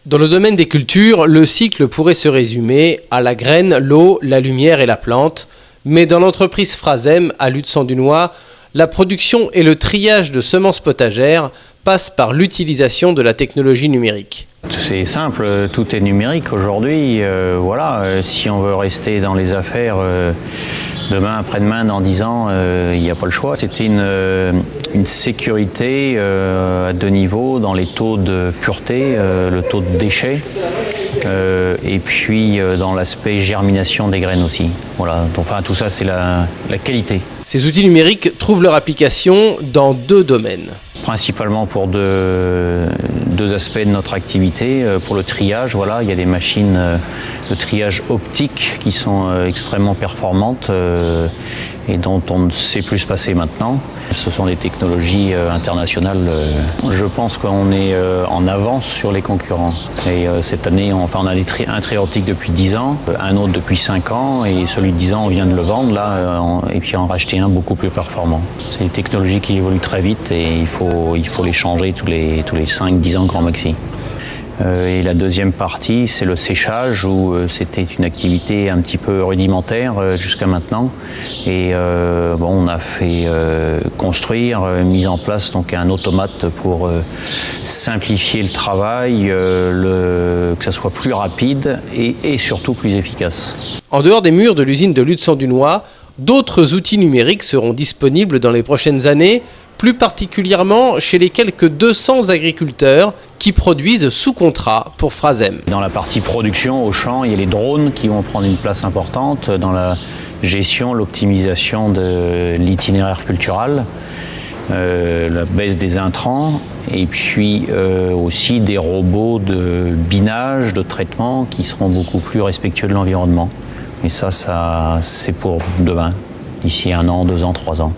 Dans le domaine des cultures, le cycle pourrait se résumer à la graine, l'eau, la lumière et la plante. Mais dans l'entreprise Frasem, à Lutzen-du-Noy, la production et le triage de semences potagères passent par l'utilisation de la technologie numérique. C'est simple, tout est numérique aujourd'hui. Si on veut rester dans les affaires demain, après-demain, dans 10 ans, il n'y a pas le choix. C'était une sécurité à deux niveaux, dans les taux de pureté, le taux de déchets, et puis dans l'aspect germination des graines aussi. Voilà. Enfin, tout ça, c'est la qualité. Ces outils numériques trouvent leur application dans deux domaines. Principalement pour deux aspects de notre activité. Pour le triage, il y a des machines de triage optique qui sont extrêmement performantes et dont on ne sait plus se passer maintenant. Ce sont des technologies internationales. Je pense qu'on est en avance sur les concurrents. Et cette année, on a un triage optique depuis 10 ans, un autre depuis 5 ans, et celui de 10 ans, on vient de le vendre, et puis en racheter un beaucoup plus performant. C'est une technologie qui évolue très vite et il faut les changer tous les 5-10 ans grand maxi. Et la deuxième partie, c'est le séchage, où c'était une activité un petit peu rudimentaire jusqu'à maintenant. Et on a fait construire, mise en place donc un automate pour simplifier le travail, que ça soit plus rapide et surtout plus efficace. En dehors des murs de l'usine de Lutzen-du-Noy, d'autres outils numériques seront disponibles dans les prochaines années, plus particulièrement chez les quelques 200 agriculteurs qui produisent sous contrat pour Frasem. Dans la partie production au champ, il y a les drones qui vont prendre une place importante dans la gestion, l'optimisation de l'itinéraire cultural, la baisse des intrants et puis aussi des robots de binage, de traitement qui seront beaucoup plus respectueux de l'environnement. Et ça c'est pour demain, d'ici 1 an, 2 ans, 3 ans.